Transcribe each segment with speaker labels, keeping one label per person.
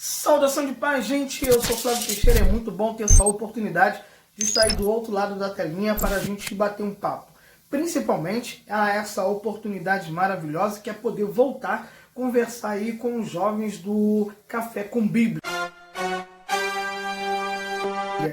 Speaker 1: Saudação de paz, gente! Eu sou Flávio Teixeira, é muito bom ter essa oportunidade de estar aí do outro lado da telinha para a gente bater um papo. Principalmente a essa oportunidade maravilhosa que é poder voltar a conversar aí com os jovens do Café com Bíblia.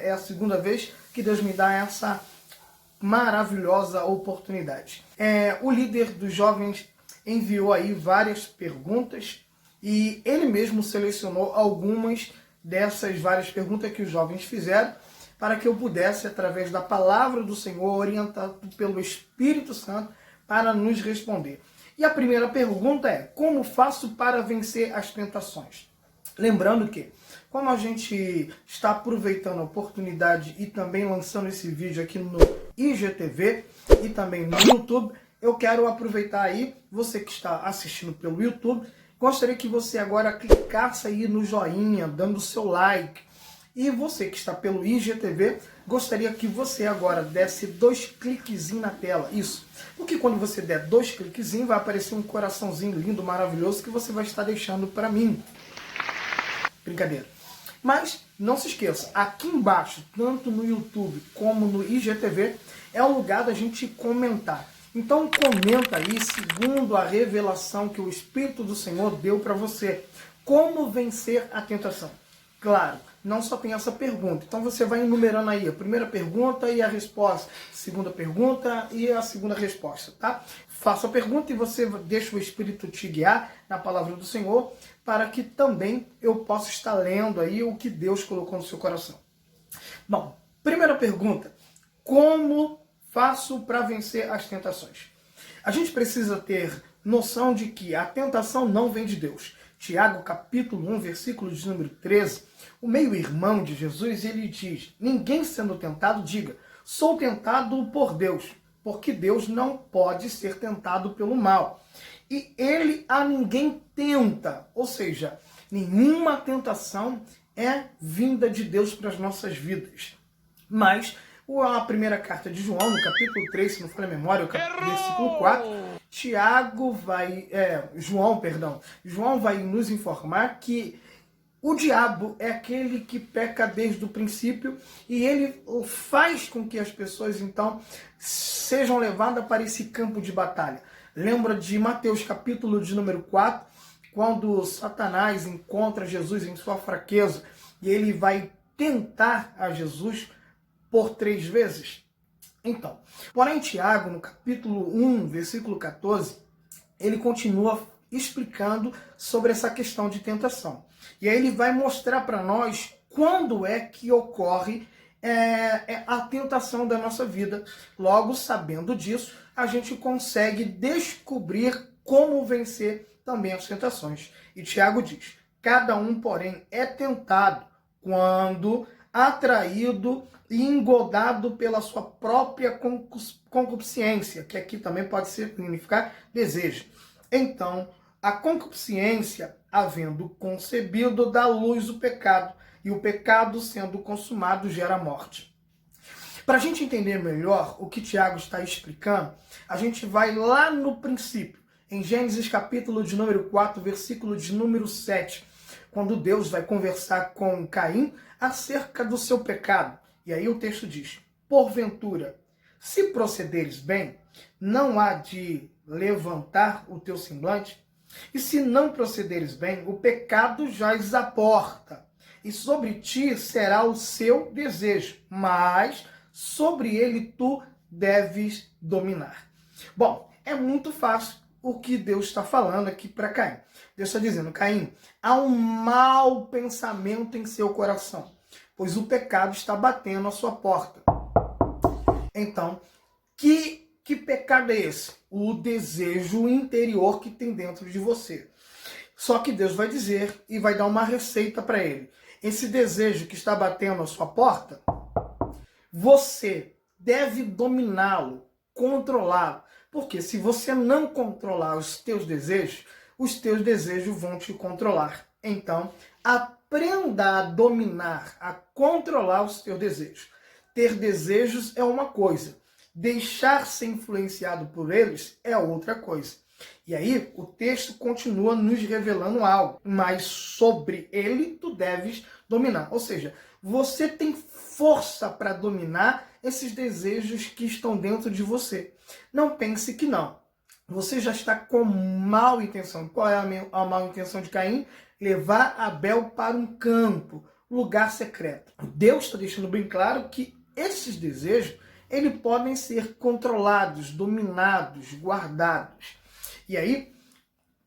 Speaker 1: É a segunda vez que Deus me dá essa maravilhosa oportunidade. O líder dos jovens enviou aí várias perguntas e ele mesmo selecionou algumas dessas várias perguntas que os jovens fizeram para que eu pudesse, através da palavra do Senhor, orientado pelo Espírito Santo, para nos responder. E a primeira pergunta é: como faço para vencer as tentações? Lembrando que, como a gente está aproveitando a oportunidade e também lançando esse vídeo aqui no IGTV e também no YouTube, eu quero aproveitar aí, você que está assistindo pelo YouTube, gostaria que você agora clicasse aí no joinha, dando o seu like. E você que está pelo IGTV, gostaria que você agora desse 2 cliquezinhos na tela. Isso. Porque quando você der 2 cliquezinhos, vai aparecer um coraçãozinho lindo, maravilhoso, que você vai estar deixando para mim. Brincadeira. Mas não se esqueça, aqui embaixo, tanto no YouTube como no IGTV, é o lugar da gente comentar. Então comenta aí, segundo a revelação que o Espírito do Senhor deu para você. Como vencer a tentação? Claro, não só tem essa pergunta. Então você vai enumerando aí a primeira pergunta e a resposta, segunda pergunta e a segunda resposta, tá? Faça a pergunta e você deixa o Espírito te guiar na palavra do Senhor, para que também eu possa estar lendo aí o que Deus colocou no seu coração. Bom, primeira pergunta: como faço para vencer as tentações? A gente precisa ter noção de que a tentação não vem de Deus. Tiago, capítulo 1, versículo de número 13, o meio-irmão de Jesus, ele diz: ninguém sendo tentado diga, sou tentado por Deus, porque Deus não pode ser tentado pelo mal. E ele a ninguém tenta, ou seja, nenhuma tentação é vinda de Deus para as nossas vidas. Mas a primeira carta de João, no capítulo 3, se não for a memória, versículo 4, João vai nos informar que o diabo é aquele que peca desde o princípio e ele faz com que as pessoas, então, sejam levadas para esse campo de batalha. Lembra de Mateus, capítulo de número 4, quando Satanás encontra Jesus em sua fraqueza e ele vai tentar a Jesus por 3 vezes? Então, porém, Tiago, no capítulo 1, versículo 14, ele continua explicando sobre essa questão de tentação. E aí ele vai mostrar para nós quando é que ocorre a tentação da nossa vida. Logo, sabendo disso, a gente consegue descobrir como vencer também as tentações. E Tiago diz: cada um, porém, é tentado quando atraído e engodado pela sua própria concupiscência, que aqui também pode significar desejo. Então, a concupiscência, havendo concebido, dá luz o pecado, e o pecado, sendo consumado, gera morte. Para a gente entender melhor o que Tiago está explicando, a gente vai lá no princípio, em Gênesis capítulo de número 4, versículo de número 7, quando Deus vai conversar com Caim acerca do seu pecado. E aí o texto diz: porventura, se procederes bem, não há de levantar o teu semblante? E se não procederes bem, o pecado jaz à porta, e sobre ti será o seu desejo, mas sobre ele tu deves dominar. Bom, é muito fácil o que Deus está falando aqui para Caim. Deus está dizendo: Caim, há um mau pensamento em seu coração, pois o pecado está batendo à sua porta. Então, que pecado é esse? O desejo interior que tem dentro de você. Só que Deus vai dizer e vai dar uma receita para ele. Esse desejo que está batendo à sua porta, você deve dominá-lo, controlá-lo. Porque se você não controlar os teus desejos vão te controlar. Então, aprenda a dominar, a controlar os teus desejos. Ter desejos é uma coisa. Deixar ser influenciado por eles é outra coisa. E aí o texto continua nos revelando algo, mas sobre ele tu deves dominar. Ou seja, você tem força para dominar esses desejos que estão dentro de você. Não pense que não. Você já está com mal intenção. Qual é a mal intenção de Caim? Levar Abel para um campo, lugar secreto. Deus está deixando bem claro que esses desejos eles podem ser controlados, dominados, guardados. E aí,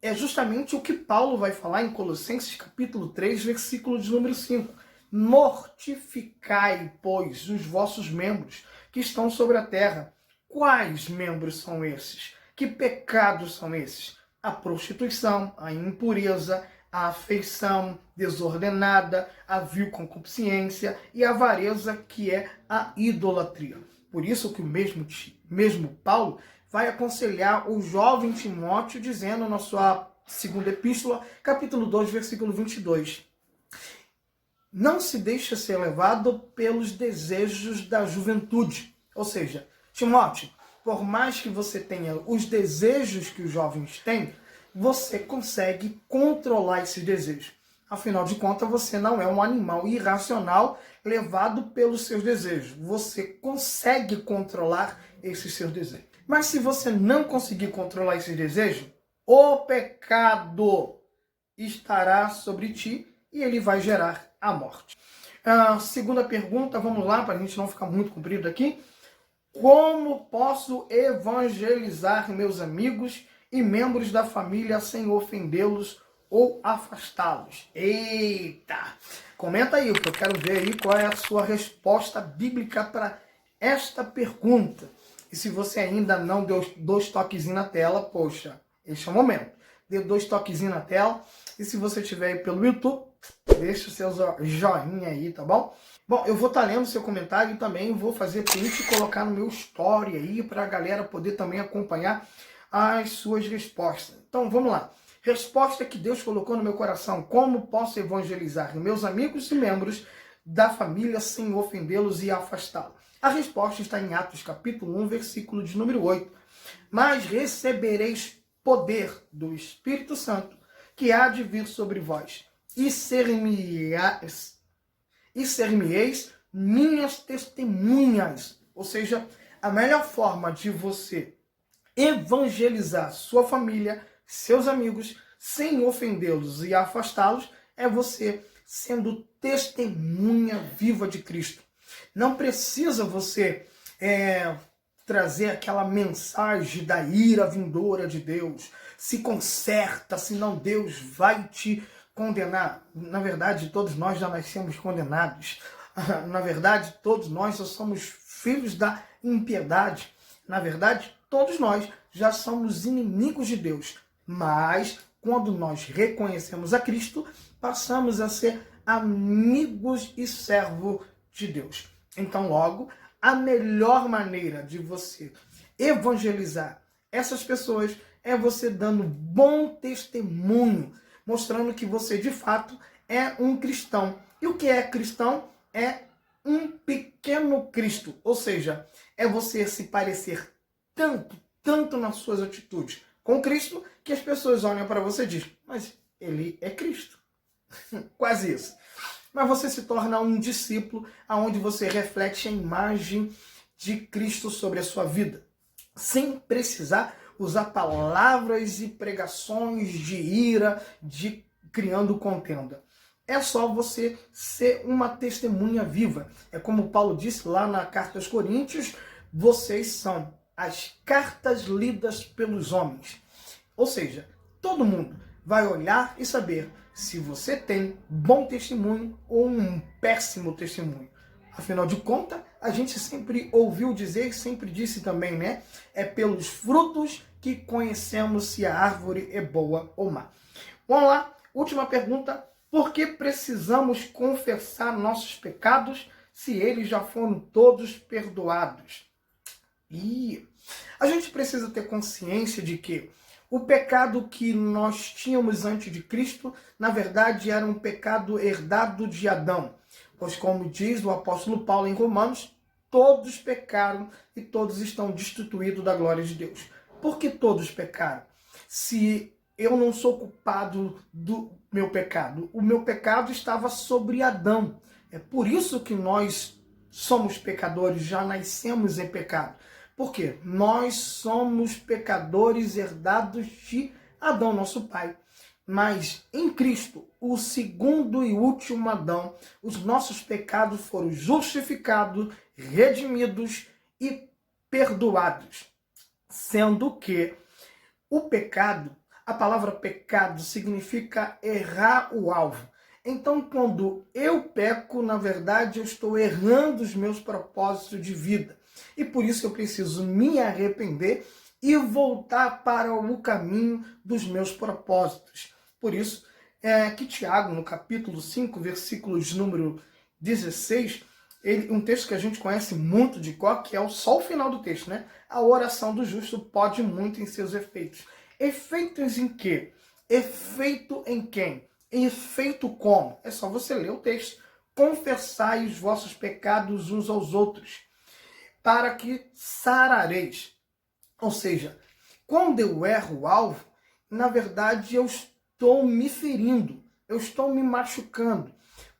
Speaker 1: é justamente o que Paulo vai falar em Colossenses capítulo 3, versículo de número 5. Mortificai, pois, os vossos membros que estão sobre a terra. Quais membros são esses? Que pecados são esses? A prostituição, a impureza, a afeição desordenada, a vil concupiscência e a avareza, que é a idolatria. Por isso que o mesmo Paulo vai aconselhar o jovem Timóteo, dizendo na sua segunda epístola, capítulo 2, versículo 22. Não se deixe ser levado pelos desejos da juventude. Ou seja, Timóteo, por mais que você tenha os desejos que os jovens têm, você consegue controlar esses desejos. Afinal de contas, você não é um animal irracional levado pelos seus desejos. Você consegue controlar esses seus desejos. Mas se você não conseguir controlar esses desejos, o pecado estará sobre ti e ele vai gerar a morte. Segunda pergunta, vamos lá, para a gente não ficar muito comprido aqui. Como posso evangelizar meus amigos e membros da família sem ofendê-los ou afastá-los? Eita! Comenta aí, que eu quero ver aí qual é a sua resposta bíblica para esta pergunta. E se você ainda não deu 2 toquezinhos na tela, poxa, este é o momento. Dê 2 toquezinhos na tela. E se você estiver aí pelo YouTube, deixa o seu joinha aí, tá bom? Bom, eu vou estar lendo seu comentário e também vou fazer print e colocar no meu story aí para a galera poder também acompanhar as suas respostas. Então, vamos lá. Resposta que Deus colocou no meu coração. Como posso evangelizar meus amigos e membros da família sem ofendê-los e afastá-los? A resposta está em Atos capítulo 1, versículo de número 8. Mas recebereis poder do Espírito Santo, que há de vir sobre vós, e ser-me-eis minhas testemunhas. Ou seja, a melhor forma de você evangelizar sua família, seus amigos, sem ofendê-los e afastá-los, é você sendo testemunha viva de Cristo. Não precisa você trazer aquela mensagem da ira vindoura de Deus. Se conserta, senão Deus vai te condenar. Na verdade, todos nós já nascemos condenados. Na verdade, todos nós já somos filhos da impiedade. Na verdade, todos nós já somos inimigos de Deus. Mas, quando nós reconhecemos a Cristo, passamos a ser amigos e servos de Deus. Então, logo, a melhor maneira de você evangelizar essas pessoas é você dando bom testemunho, mostrando que você, de fato, é um cristão. E o que é cristão? É um pequeno Cristo. Ou seja, é você se parecer tanto nas suas atitudes com Cristo, que as pessoas olham para você e dizem, mas ele é Cristo. Quase isso. Mas você se torna um discípulo onde você reflete a imagem de Cristo sobre a sua vida, sem precisar usar palavras e pregações de ira, de criando contenda. É só você ser uma testemunha viva. É como Paulo disse lá na carta aos Coríntios, vocês são as cartas lidas pelos homens. Ou seja, todo mundo vai olhar e saber se você tem bom testemunho ou um péssimo testemunho. Afinal de contas, a gente sempre ouviu dizer, sempre disse também, né? É pelos frutos que conhecemos se a árvore é boa ou má. Vamos lá, última pergunta. Por que precisamos confessar nossos pecados se eles já foram todos perdoados? E a gente precisa ter consciência de que o pecado que nós tínhamos antes de Cristo, na verdade, era um pecado herdado de Adão. Pois, como diz o apóstolo Paulo em Romanos, todos pecaram e todos estão destituídos da glória de Deus. Por que todos pecaram? se eu não sou culpado do meu pecado? O meu pecado estava sobre Adão. É por isso que nós somos pecadores, já nascemos em pecado. Por quê? Nós somos pecadores herdados de Adão, nosso pai. Mas em Cristo, o segundo e último Adão, os nossos pecados foram justificados, redimidos e perdoados. Sendo que o pecado, a palavra pecado significa errar o alvo. Então, quando eu peco, na verdade, eu estou errando os meus propósitos de vida. E por isso eu preciso me arrepender e voltar para o caminho dos meus propósitos. Por isso que Tiago, no capítulo 5, versículos número 16, um texto que a gente conhece muito de cor, que é só o final do texto, né? A oração do justo pode muito em seus efeitos. Efeitos em quê? Efeito em quem? Efeito como? É só você ler o texto. Confessai os vossos pecados uns aos outros, para que sarareis. Ou seja, quando eu erro o alvo, na verdade eu estou me ferindo, eu estou me machucando.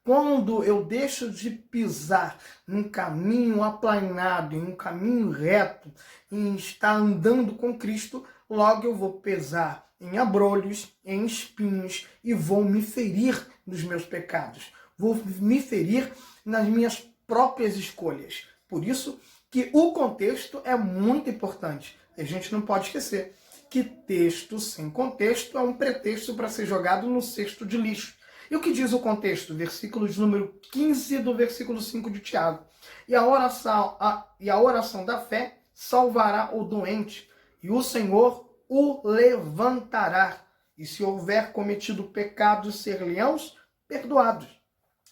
Speaker 1: Quando eu deixo de pisar num caminho aplanado, em um caminho reto, em estar andando com Cristo, logo eu vou pesar em abrolhos, em espinhos e vou me ferir nos meus pecados. Vou me ferir nas minhas próprias escolhas. Por isso que o contexto é muito importante. A gente não pode esquecer que texto sem contexto é um pretexto para ser jogado no cesto de lixo. E o que diz o contexto? Versículos número 15 do versículo 5 de Tiago. E a oração da fé salvará o doente, e o Senhor o levantará. E se houver cometido pecados, ser-lhe-ãos perdoados.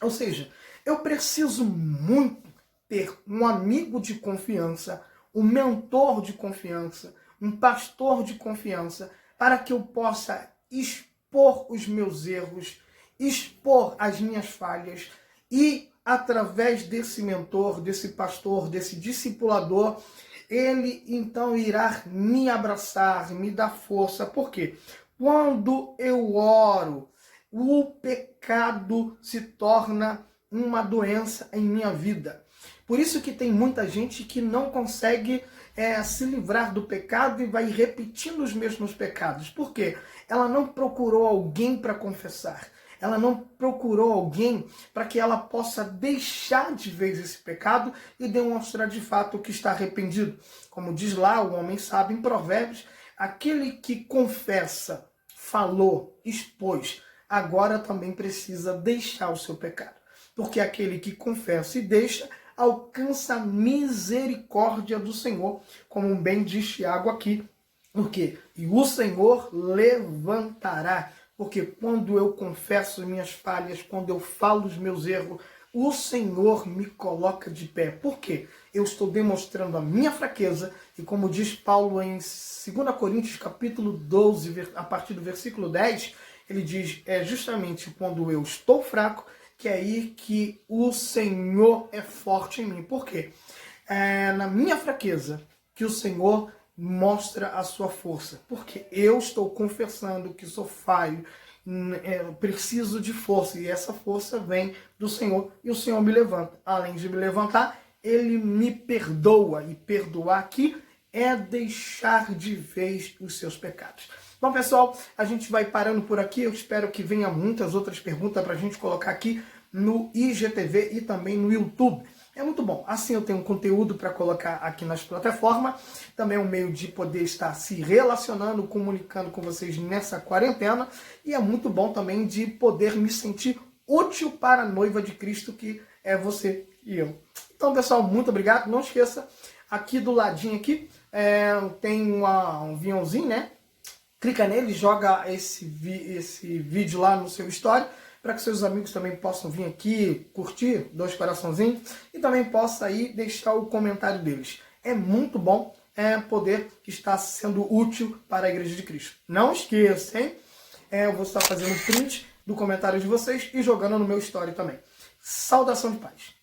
Speaker 1: Ou seja, eu preciso muito ter um amigo de confiança, um mentor de confiança, um pastor de confiança, para que eu possa expor os meus erros, expor as minhas falhas e, através desse mentor, desse pastor, desse discipulador, ele então irá me abraçar, me dar força. Por quê? Quando eu oro, o pecado se torna uma doença em minha vida. Por isso que tem muita gente que não consegue se livrar do pecado e vai repetindo os mesmos pecados. Por quê? Ela não procurou alguém para confessar. Ela não procurou alguém para que ela possa deixar de vez esse pecado e demonstrar de fato que está arrependido. Como diz lá o homem sábio em Provérbios, aquele que confessa, falou, expôs, agora também precisa deixar o seu pecado. Porque aquele que confessa e deixa, alcança a misericórdia do Senhor, como bem diz Tiago aqui. Porque e o Senhor levantará. Porque quando eu confesso minhas falhas, quando eu falo os meus erros, o Senhor me coloca de pé. Por quê? Eu estou demonstrando a minha fraqueza. E como diz Paulo em 2 Coríntios capítulo 12, a partir do versículo 10, ele diz, é justamente quando eu estou fraco, que é aí que o Senhor é forte em mim. Por quê? É na minha fraqueza que o Senhor mostra a sua força. Porque eu estou confessando que sou falho, preciso de força. E essa força vem do Senhor. E o Senhor me levanta. Além de me levantar, Ele me perdoa. E perdoar aqui é deixar de vez os seus pecados. Bom, pessoal, a gente vai parando por aqui. Eu espero que venha muitas outras perguntas para a gente colocar aqui no IGTV e também no YouTube. É muito bom. Assim eu tenho conteúdo para colocar aqui nas plataformas. Também é um meio de poder estar se relacionando, comunicando com vocês nessa quarentena. E é muito bom também de poder me sentir útil para a noiva de Cristo, que é você e eu. Então, pessoal, muito obrigado. Não esqueça, aqui do ladinho aqui, tem um aviãozinho, né? Clica nele, joga esse vídeo lá no seu story, para que seus amigos também possam vir aqui, curtir, 2 coraçãozinhos, e também possa aí deixar o comentário deles. É muito bom poder estar sendo útil para a Igreja de Cristo. Não esqueça, hein? Eu vou estar fazendo print do comentário de vocês e jogando no meu story também. Saudação de paz.